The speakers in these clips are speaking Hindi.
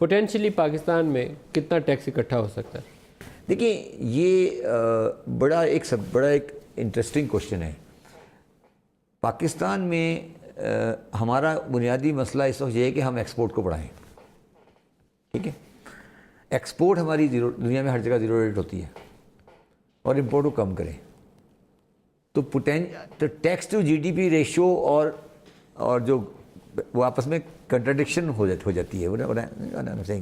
पोटेंशियली पाकिस्तान में कितना टैक्स इकट्ठा हो सकता है? देखिए, ये बड़ा एक इंटरेस्टिंग क्वेश्चन है। पाकिस्तान में हमारा बुनियादी मसला इस वक्त ये है कि हम एक्सपोर्ट को बढ़ाएं। ठीक है, एक्सपोर्ट हमारी दुनिया में हर जगह ज़ीरो रेट होती है और इंपोर्ट को कम करें। तो टैक्स टू जीडीपी रेशो और जो वो आपस में कंट्राडिक्शन हो जाती है।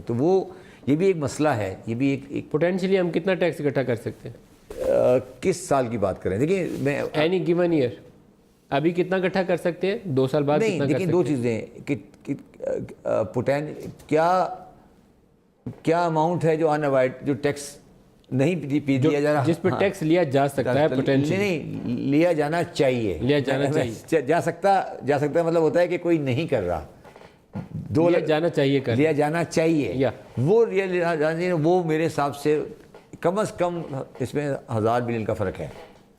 तो वो ये भी एक मसला है। ये भी एक पोटेंशियली हम कितना टैक्स इकट्ठा कर सकते हैं? किस साल की बात करें? देखिए, मैं एनी गिवन ईयर अभी कितना इकट्ठा कर सकते हैं, 2 साल बाद नहीं, देखिए दो चीज़ें क्या अमाउंट है जो अनअवॉइड, जो टैक्स नहीं दिया जा रहा, जिस पर टैक्स लिया जा सकता है पोटेंशियल नहीं लिया जाना चाहिए, जा सकता मतलब होता है कि कोई नहीं कर रहा, लिया जाना चाहिए या वो मेरे हिसाब से कम से कम इसमें 1000 बिलियन का फ़र्क है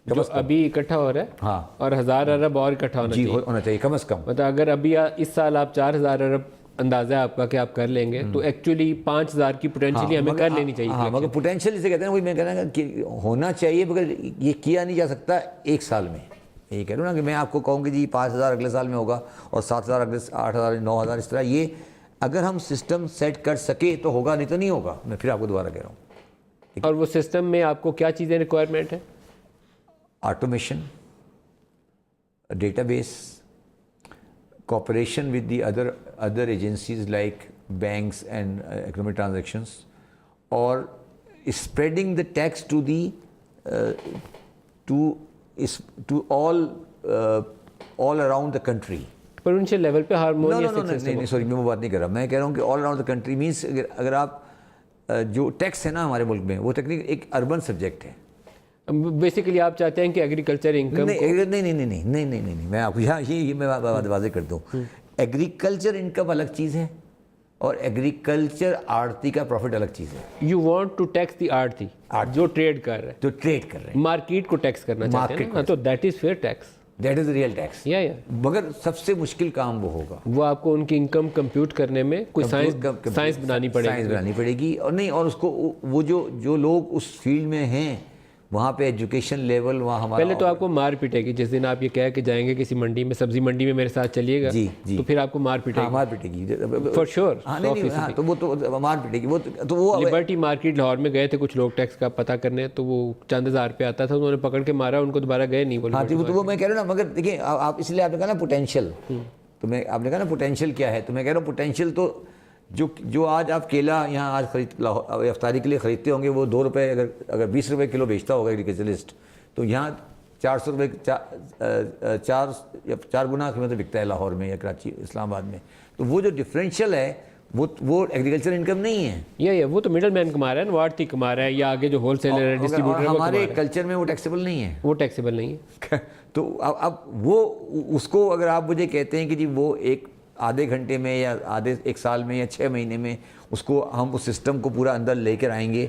जो अभी इकट्ठा हो रहा है। हाँ, और 1000 अरब और इकट्ठा होना चाहिए कम से कम। मतलब अगर अभी इस साल आप 4000 अरब अंदाजा है आपका कि आप कर लेंगे, तो एक्चुअली 5000 की पोटेंशियली हमें कर लेनी चाहिए। हाँ, मगर पोटेंशियल इसे कहते हैं, वही मैं कह रहा हूँ कि होना चाहिए, मगर ये किया नहीं जा सकता एक साल में। ये कह रहा हूँ ना कि मैं आपको कहूँ कि जी 5000 अगले साल में होगा और 7000 अगले 8000 9000 इस तरह, ये अगर हम सिस्टम सेट कर सके तो होगा, नहीं तो नहीं होगा। मैं फिर आपको दोबारा कह रहा हूँ। और वो सिस्टम में आपको क्या चीज़ें रिक्वायरमेंट है? Automation, database, cooperation with the other agencies like banks and economic transactions, or spreading the tax to the to all around the country. Provincial level पे हार्मोनियस नहीं, सॉरी, मैं वो बात नहीं कर रहा। मैं कह रहा हूँ कि all around the country means अगर आप जो टैक्स है ना हमारे मुल्क में, वो टेक्निक एक अर्बन सब्जेक्ट है। बेसिकली आप चाहते हैं कि एग्रीकल्चर इनकम नहीं, मैं आपको यहाँ ये मैं बात वाज़ेह कर दूँ। एग्रीकल्चर इनकम अलग चीज़ है और एग्रीकल्चर आड़ती का प्रॉफिट अलग चीज़ है। You want to tax the आड़ती जो ट्रेड कर रहे हैं, मार्केट को टैक्स करना चाहते हैं ना, तो that is fair tax, that is real tax. या मगर सबसे मुश्किल काम वो होगा, वो आपको उनकी इनकम कंप्यूट करने में कोई साइंस बनानी पड़ेगी और नहीं, और उसको वो जो लोग उस फील्ड में हैं वहाँ पे एजुकेशन लेवल वहाँ हमारा। पहले तो आपको मार पिटेगी जिस दिन आप ये कह के जाएंगे किसी मंडी में, सब्जी मंडी में मेरे साथ चलिएगा, जी, तो फिर आपको मार पिटेगी। हाँ, मार पिटेगी फॉर श्योर। तो वो तो मार पिटेगी। वो लिबर्टी मार्केट लाहौर में गए थे कुछ लोग टैक्स का पता करने, तो वो चंद हज़ार पे आता था, उन्होंने पकड़ के मारा, उनको दोबारा गए नहीं बोले। हाँ, तो वो मैं कह रहा हूँ ना, मगर देखिए आप इसलिए आपने कहा ना पोटेंशियल, तो मैं आपने कहा ना पोटेंशियल क्या है, तो मैं कह रहा हूँ पोटेंशियल तो जो आज आप केला यहाँ आज अफ्तारी के लिए ख़रीदते होंगे, वो 2 रुपये अगर 20 रुपये किलो बेचता होगा एग्रीकल्चरलिस्ट, तो यहाँ 400 रुपये 4 गुना कीमत बिकता है लाहौर में या कराची इस्लामाबाद में। तो वो जो डिफरेंशियल है वो एग्रीकल्चर इनकम नहीं है। ये वो तो मिडल मैन कमा रहा है, वार्ती कमा रहा है, या आगे जो होलसेलर है, डिस्ट्रीब्यूटर है, हमारे कल्चर में वो टैक्सेबल नहीं है। वो टैक्सेबल नहीं है। तो अब वो उसको अगर आप मुझे कहते हैं कि जी वो एक आधे घंटे में या 1 साल में या 6 महीने में उसको हम उस सिस्टम को पूरा अंदर लेकर आएंगे,